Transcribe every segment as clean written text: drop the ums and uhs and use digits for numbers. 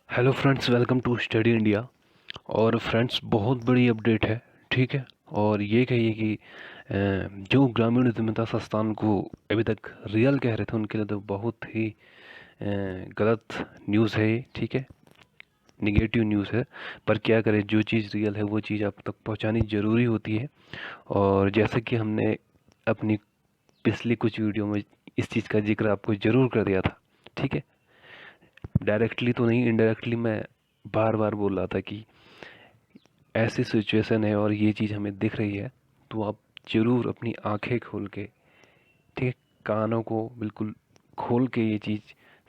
Hello friends, welcome to study India. और friends, बहुत बड़ी अपडेट है, ठीक है। और ये कहिए कि जो ग्रामीण उद्यमिता संस्थान को अभी तक रियल कह रहे थे, उनके लिए तो बहुत ही गलत न्यूज़ है ये, ठीक है। निगेटिव न्यूज़ है। पर क्या करें, जो चीज़ रियल है वो चीज़ आप तक पहुंचानी ज़रूरी होती है। और जैसे कि हमने अपनी पिछली कुछ वीडियो में इस चीज़ का जिक्र आपको ज़रूर कर दिया था, ठीक है। डायरेक्टली तो नहीं, इनडायरेक्टली मैं बार बार बोल रहा था कि ऐसी सिचुएशन है और ये चीज़ हमें दिख रही है, तो आप ज़रूर अपनी आंखें खोल के, ठीक है, कानों को बिल्कुल खोल के ये चीज़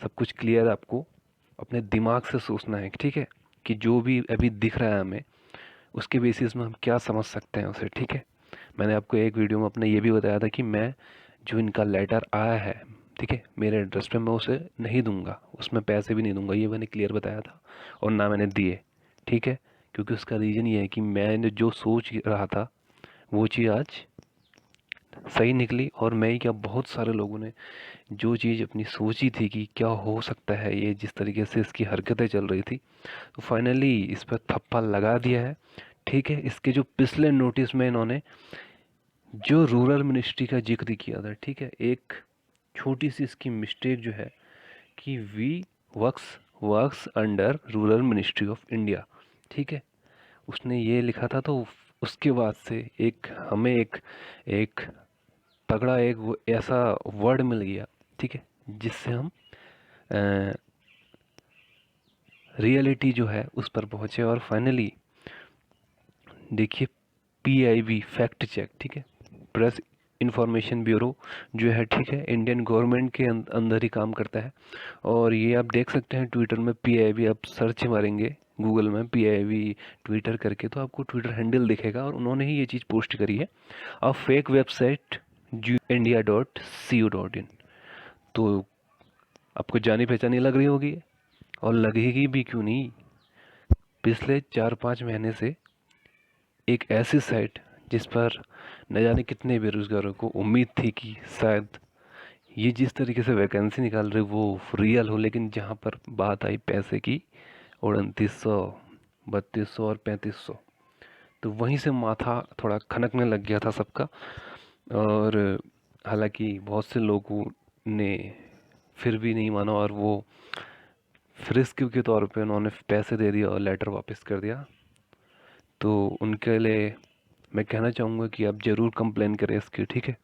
सब कुछ क्लियर आपको अपने दिमाग से सोचना है, ठीक है। कि जो भी अभी दिख रहा है हमें, उसके बेसिस में हम क्या समझ सकते हैं उसे, ठीक है। मैंने आपको एक वीडियो में अपने ये भी बताया था कि मैं जो इनका लेटर आया है, ठीक है, मेरे एड्रेस पे, मैं उसे नहीं दूंगा, उसमें पैसे भी नहीं दूंगा, ये मैंने क्लियर बताया था। और ना मैंने दिए, ठीक है। क्योंकि उसका रीज़न ये है कि मैंने जो सोच रहा था वो चीज़ आज सही निकली। और मैं ही क्या, बहुत सारे लोगों ने जो चीज़ अपनी सोची थी कि क्या हो सकता है ये, जिस तरीके से इसकी हरकतें चल रही थी, तो फाइनली इस पर थप्पा लगा दिया है, ठीक है। इसके जो पिछले नोटिस में इन्होंने जो रूरल मिनिस्ट्री का जिक्र किया था, ठीक है, एक छोटी सी इसकी मिस्टेक जो है कि we works works under rural ministry of India, ठीक है, उसने ये लिखा था। तो उसके बाद से एक हमें एक तगड़ा एक ऐसा वर्ड मिल गया, ठीक है, जिससे हम रियलिटी जो है उस पर पहुंचे। और फाइनली देखिए, पीआईबी फैक्ट चेक, ठीक है, प्रेस इंफॉर्मेशन ब्यूरो जो है, ठीक है, इंडियन गवर्नमेंट के अंदर ही काम करता है। और ये आप देख सकते हैं ट्विटर में पीआईबी, आप सर्च मारेंगे गूगल में पीआईबी ट्विटर करके, तो आपको ट्विटर हैंडल दिखेगा और उन्होंने ही ये चीज़ पोस्ट करी है। और फेक वेबसाइट india.co.in। तो आपको जानी पहचानी लग रही होगी, और लगेगी भी क्यों नहीं। पिछले 4-5 महीने से एक ऐसी साइट जिस पर न जाने कितने बेरोजगारों को उम्मीद थी कि शायद ये जिस तरीके से वैकेंसी निकाल रहे वो रियल हो, लेकिन जहाँ पर बात आई पैसे की, 2900, 3200 और 3500, तो वहीं से माथा थोड़ा खनकने लग गया था सबका। और हालांकि बहुत से लोगों ने फिर भी नहीं माना, और वो रिस्क के तौर पे उन्होंने पैसे दे दिया और लेटर वापस कर दिया। तो उनके लिए मैं कहना चाहूँगा कि आप ज़रूर कंप्लेन करें इसकी, ठीक है।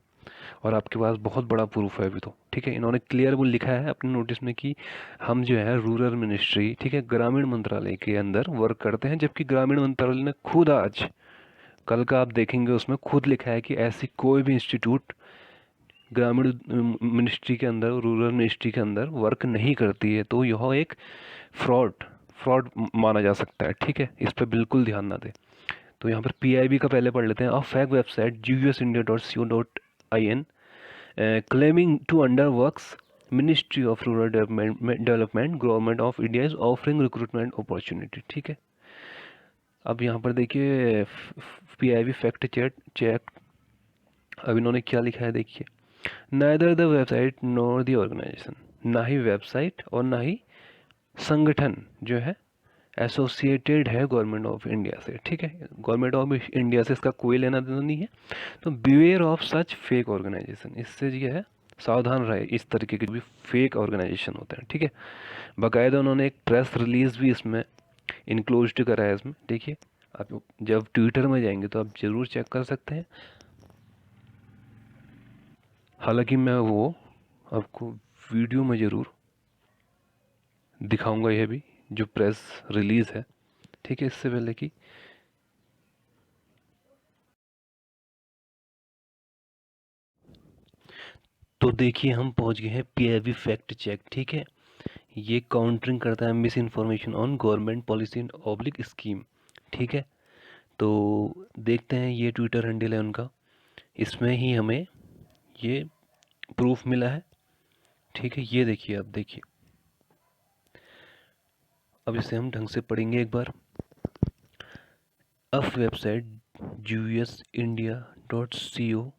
और आपके पास बहुत बड़ा प्रूफ है अभी तो, ठीक है। इन्होंने क्लियर वो लिखा है अपने नोटिस में कि हम जो है रूरल मिनिस्ट्री, ठीक है, ग्रामीण मंत्रालय के अंदर वर्क करते हैं, जबकि ग्रामीण मंत्रालय ने खुद आज, कल का आप देखेंगे उसमें खुद लिखा है कि ऐसी कोई भी इंस्टीट्यूट ग्रामीण मिनिस्ट्री के अंदर, रूरल मिनिस्ट्री के अंदर वर्क नहीं करती है। तो यह एक फ्रॉड फ्रॉड माना जा सकता है, ठीक है। इस पर बिल्कुल ध्यान ना दें। तो यहाँ पर पीआईबी का पहले पढ़ लेते हैं। A fake website gusindia.co.in claiming to under works ministry of rural development government of India is offering recruitment opportunity, ठीक है। अब यहाँ पर देखिए पीआईबी फैक्ट चेक, अब इन्होंने क्या लिखा है देखिए। Neither the website nor the organisation, ना ही वेबसाइट और ना ही संगठन जो है एसोसिएटेड है गवर्नमेंट ऑफ इंडिया से, ठीक है। गवर्नमेंट ऑफ इंडिया से इसका कोई लेना देना नहीं है। तो beware of such fake organisation, इससे ये है सावधान रहे, इस तरीके के भी फेक ऑर्गेनाइजेशन होते हैं, ठीक है। बाकायदा उन्होंने एक प्रेस रिलीज भी इसमें इंक्लोज करा है इसमें, देखिए। आप जब ट्विटर में जाएंगे तो आप ज़रूर चेक कर सकते हैं। हालांकि मैं वो आपको वीडियो में ज़रूर दिखाऊंगा, यह भी जो प्रेस रिलीज़ है, ठीक है, इससे पहले कि तो देखिए हम पहुंच गए हैं पीआईबी फैक्ट चेक, ठीक है। ये काउंटरिंग करता है miss information on government policy in oblique scheme, ठीक है। तो देखते हैं, ये ट्विटर हैंडल है उनका, इसमें ही हमें ये प्रूफ मिला है, ठीक है। ये देखिए, आप देखिए, अब इसे हम ढंग से पढ़ेंगे एक बार। अफ वेबसाइट jusindia.co,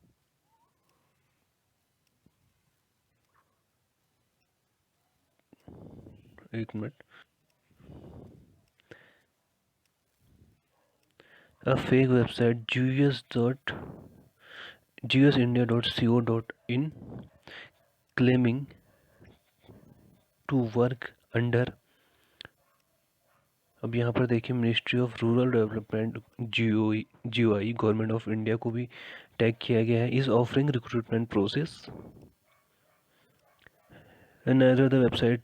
एक minute, A fake website gusindia.co.in claiming to work under, अब यहाँ पर देखिए ministry of rural development GOI government of India को भी टैग किया गया है। Is offering recruitment process and neither the website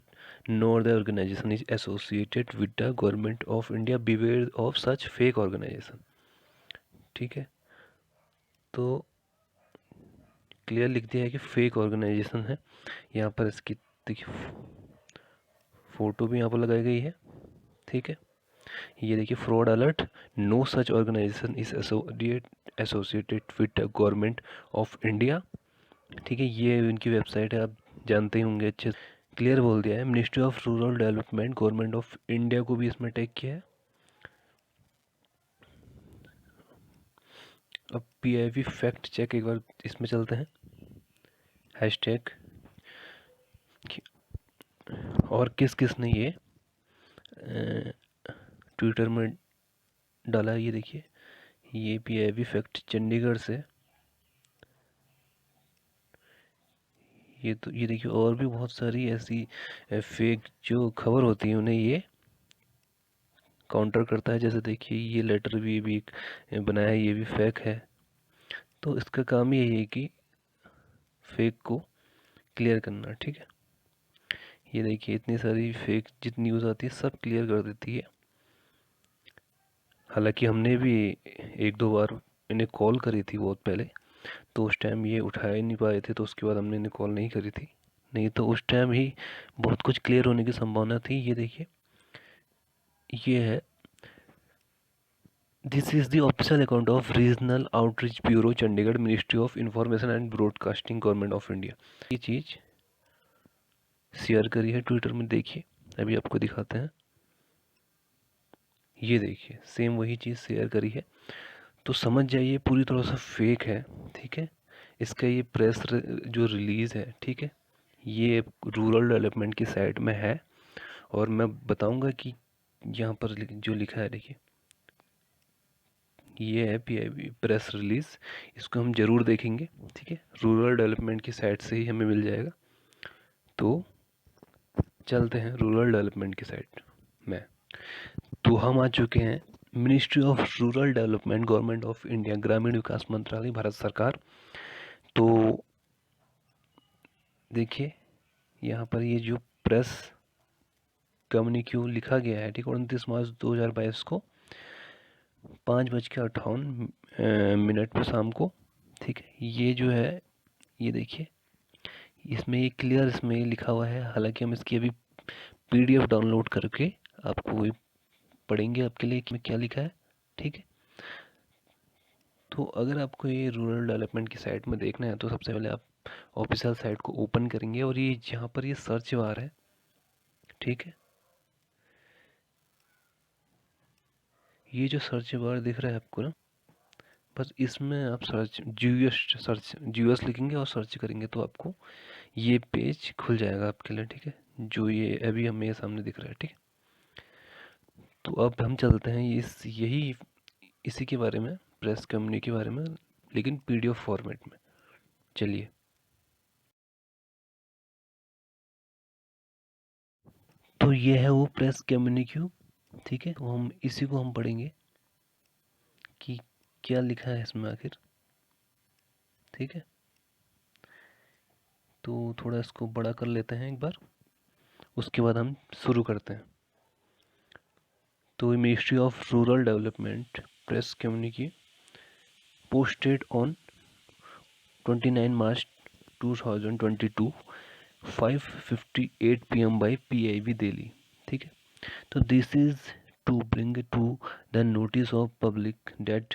nor the organization is associated with the government of India. Beware of such fake organization। ठीक है, तो clear लिख दिया है कि फेक ऑर्गेनाइजेशन है। यहाँ पर इसकी देखिए फ़ोटो भी यहाँ पर लगाई गई है। ठीक है, ये देखिए fraud alert, no such organisation is associated with the government of India. ठीक है, ये इनकी वेबसाइट है, आप जानते ही होंगे अच्छे। क्लियर बोल दिया है। Ministry of rural development government of India को भी इसमें टैग किया है। अब PIV फैक्ट चेक एक बार इसमें चलते हैं। हैशटैग और किस किस ने ये ट्विटर में डाला है, ये देखिए, ये PIV फैक्ट चंडीगढ़ से। ये देखिए और भी बहुत सारी ऐसी फेक जो खबर होती है उन्हें ये काउंटर करता है। जैसे देखिए ये लेटर भी एक बनाया है, ये भी फेक है। तो इसका काम यही है कि फेक को क्लियर करना। ठीक है, ये देखिए इतनी सारी फेक जितनी न्यूज़ आती है सब क्लियर कर देती है। हालांकि हमने भी एक दो बार इन्हें कॉल करी थी बहुत पहले, तो उस टाइम ये उठा ही नहीं पाए थे, तो उसके बाद हमने इन्हें कॉल नहीं करी थी, नहीं तो उस टाइम ही बहुत कुछ क्लियर होने की संभावना थी। ये देखिए ये है, this is the official account of regional outreach bureau Chandigarh, ministry of information and broadcasting, government of India. ये चीज़ शेयर करी है ट्विटर में, देखिए अभी आपको दिखाते हैं। ये देखिए सेम वही चीज़ शेयर करी है, तो समझ जाइए पूरी तरह से फेक है। ठीक है, इसका ये प्रेस जो रिलीज़ है, ठीक है, ये रूरल डेवलपमेंट की साइट में है। और मैं बताऊंगा कि यहाँ पर जो लिखा है देखिए, ये है PIB प्रेस रिलीज़, इसको हम ज़रूर देखेंगे। ठीक है, रूरल डेवलपमेंट की साइट से ही हमें मिल जाएगा। तो चलते हैं रूरल डेवलपमेंट की साइट में। तो हम आ चुके हैं ministry of rural development government of India, ग्रामीण विकास मंत्रालय, भारत सरकार। तो देखिए यहाँ पर ये जो प्रेस कम्युनिक्यू लिखा गया है, ठीक है, 29 मार्च 2022 को 5:58 पर शाम को। ठीक है, ये जो है ये देखिए इसमें ये क्लियर इसमें ये लिखा हुआ है। हालांकि हम इसकी अभी PDF डाउनलोड करके आपको पढ़ेंगे आपके लिए कि क्या लिखा है। ठीक है, तो अगर आपको ये रूरल डेवलपमेंट की साइट में देखना है तो सबसे पहले आप ऑफिशियल साइट को ओपन करेंगे और ये जहाँ पर ये सर्च बार है, ठीक है, ये जो सर्च बार दिख रहा है आपको ना, बस इसमें आप GS लिखेंगे और सर्च करेंगे तो आपको ये पेज खुल जाएगा आपके लिए। ठीक है, जो ये अभी हमें ये सामने दिख रहा है। ठीक है, तो अब हम चलते हैं इसी के बारे में, प्रेस कम्युनिटी के बारे में, लेकिन PDF फॉर्मेट में। चलिए, तो ये है वो प्रेस कम्युनिक्यू। ठीक है, तो हम इसी को हम पढ़ेंगे कि क्या लिखा है इसमें आखिर। ठीक है, तो थोड़ा इसको बड़ा कर लेते हैं एक बार, उसके बाद हम शुरू करते हैं। तो ministry of rural development press communique posted on 29 March 2022 5:58 PM by PIB Delhi। ठीक है, तो this is to bring to the notice of public that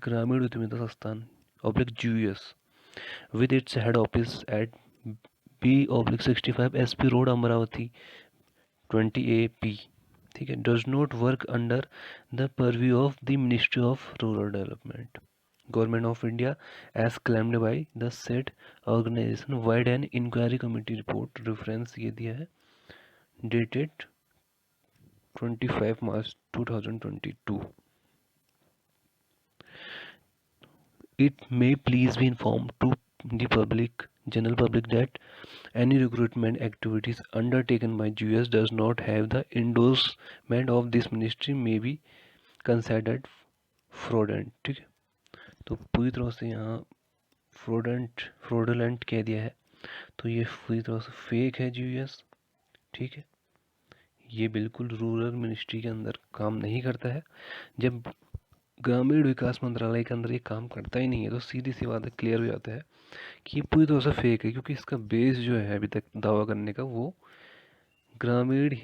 Gramin Udyamita संस्थान GUS with its head office at B/65 SP Road Amravati 20AP, ठीक है, does not work under the purview of the Ministry of Rural Development, Government of India, as claimed by the said organization via an inquiry committee report। reference ये दिया है dated 25 March 2022। it may please be informed to the public, general public, that any recruitment activities undertaken by GS does not have the endorsement of this ministry may be considered fraudulent. ठीक है, तो पूरी तरह से यहाँ fraudulent कह दिया है, तो ये पूरी तरह से फेक है जीएस। ठीक है, ये बिल्कुल रूरल मिनिस्ट्री के अंदर काम नहीं करता है। जब ग्रामीण विकास मंत्रालय के अंदर ये काम करता ही नहीं है तो सीधी सी बात है, क्लियर हो जाता है कि ये पूरी तरह से फेक है, क्योंकि इसका बेस जो है अभी तक दावा करने का वो ग्रामीण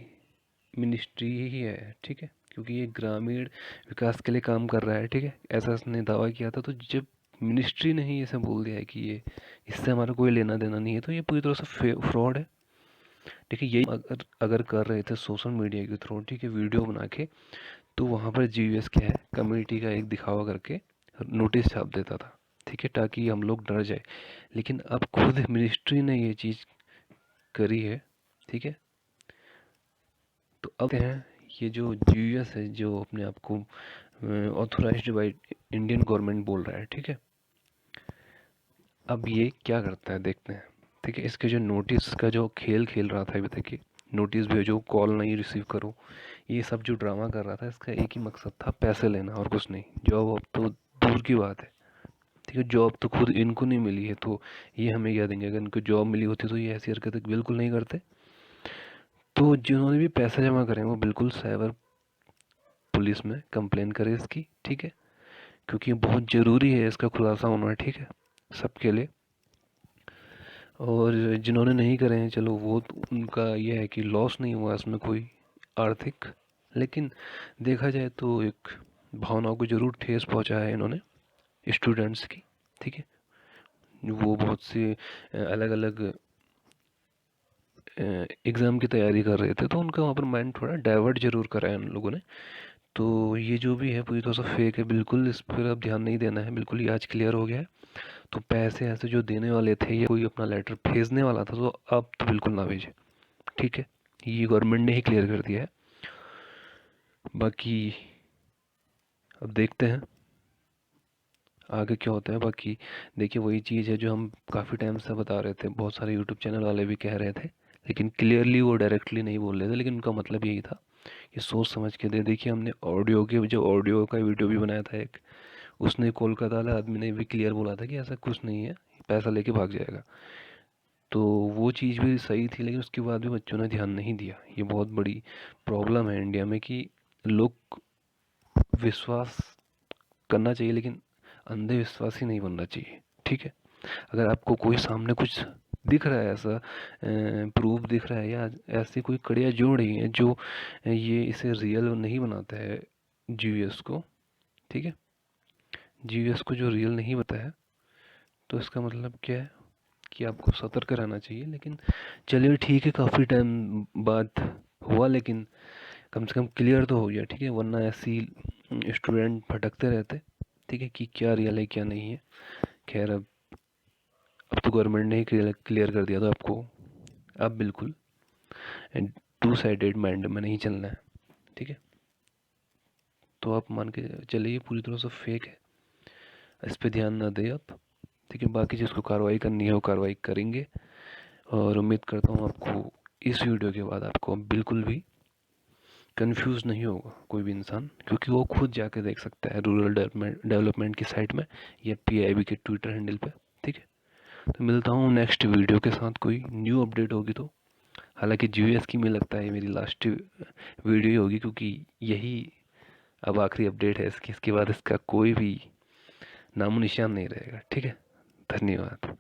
मिनिस्ट्री ही है। ठीक है, क्योंकि ये ग्रामीण विकास के लिए काम कर रहा है। ठीक है, ऐसा इसने दावा किया था, तो जब मिनिस्ट्री ने ही ऐसे बोल दिया है कि ये इससे हमारा कोई लेना देना नहीं है, तो ये पूरी तरह से फ्रॉड है। देखिए, यही अगर कर रहे थे सोशल मीडिया के थ्रू, ठीक है, वीडियो बना के, तो वहाँ पर जीवीएस क्या है, कम्युनिटी का एक दिखावा करके नोटिस छाप देता था। ठीक है, ताकि हम लोग डर जाए। लेकिन अब खुद मिनिस्ट्री ने ये चीज़ करी है। ठीक है, तो अब हैं ये जो जीवीएस है, जो अपने आप को ऑथोराइज्ड बाय इंडियन गवर्नमेंट बोल रहा है। ठीक है, अब ये क्या करता है देखते हैं। ठीक है, इसके जो नोटिस का जो खेल खेल रहा था अभी तक, ये नोटिस भेजो, कॉल नहीं रिसीव करो, ये सब जो ड्रामा कर रहा था, इसका एक ही मकसद था, पैसे लेना और कुछ नहीं। जॉब अब तो दूर की बात है। ठीक है, जॉब तो खुद इनको नहीं मिली है, तो ये हमें क्या देंगे। अगर इनको जॉब मिली होती तो ये ऐसी हरकतें बिल्कुल नहीं करते। तो जिन्होंने भी पैसे जमा करें वो बिल्कुल साइबर पुलिस में कंप्लेन करें इसकी। ठीक है, क्योंकि बहुत ज़रूरी है इसका खुलासा होना। ठीक है, सबके लिए। और जिन्होंने नहीं करे हैं, चलो वो तो उनका ये है कि लॉस नहीं हुआ इसमें कोई आर्थिक, लेकिन देखा जाए तो एक भावनाओं को ज़रूर ठेस पहुंचा है इन्होंने स्टूडेंट्स की। ठीक है, वो बहुत से अलग अलग एग्ज़ाम की तैयारी कर रहे थे, तो उनका वहाँ पर माइंड थोड़ा डाइवर्ट ज़रूर करा है उन लोगों ने। तो ये जो भी है पूरी तरह से फेक है, बिल्कुल इस पर अब ध्यान नहीं देना है, बिल्कुल ही आज क्लियर हो गया है। तो पैसे ऐसे जो देने वाले थे या कोई अपना लेटर भेजने वाला था, तो अब तो बिल्कुल ना भेजे। ठीक है, ये गवर्नमेंट ने ही क्लियर कर दिया है। बाकी अब देखते हैं आगे क्या होता है। बाकी देखिए, वही चीज़ है जो हम काफ़ी टाइम से बता रहे थे, बहुत सारे यूट्यूब चैनल वाले भी कह रहे थे, लेकिन क्लियरली वो डायरेक्टली नहीं बोल रहे थे, लेकिन उनका मतलब यही था कि सोच समझ के दे। देखिए, हमने ऑडियो का वीडियो भी बनाया था एक, उसने कोलकाता वाले आदमी ने भी क्लियर बोला था कि ऐसा कुछ नहीं है, पैसा लेके भाग जाएगा। तो वो चीज़ भी सही थी, लेकिन उसके बाद भी बच्चों ने ध्यान नहीं दिया। ये बहुत बड़ी प्रॉब्लम है इंडिया में कि लोग विश्वास करना चाहिए, लेकिन अंधविश्वासी नहीं बनना चाहिए। ठीक है, अगर आपको कोई सामने कुछ दिख रहा है, ऐसा प्रूफ दिख रहा है, या ऐसी कोई कड़ियाँ जोड़ रही हैं जो ये इसे रियल नहीं बनाता है जीवीएस को। ठीक है, जीवीएस को जो रियल नहीं बताया, तो इसका मतलब क्या है कि आपको सतर्क रहना चाहिए। लेकिन चलिए ठीक है, काफ़ी टाइम बाद हुआ, लेकिन कम से कम क्लियर तो हो गया। ठीक है, वरना ऐसी स्टूडेंट भटकते रहते। ठीक है, कि क्या रियल है क्या नहीं है। खैर, अब तो गवर्नमेंट ने ही क्लियर कर दिया, तो आपको अब बिल्कुल टू साइडेड माइंड में नहीं चलना है। ठीक है, तो आप मान के चलिए पूरी तरह से फेक है, इस पर ध्यान ना दें आप। ठीक है, बाकी जिसको कार्रवाई करनी है वो कार्रवाई करेंगे। और उम्मीद करता हूँ आपको इस वीडियो के बाद आपको बिल्कुल भी कंफ्यूज नहीं होगा कोई भी इंसान, क्योंकि वो खुद जाके देख सकता है रूरल डेवलपमेंट की साइट में या पीआईबी के ट्विटर हैंडल पे। ठीक है, तो मिलता हूँ नेक्स्ट वीडियो के साथ, कोई न्यू अपडेट होगी तो। हालांकि जीवीएस की मुझे लगता है मेरी लास्ट वीडियो ही होगी, क्योंकि यही अब आखिरी अपडेट है इसकी। इसके बाद इसका कोई भी नामो निशान नहीं रहेगा। ठीक है, धन्यवाद।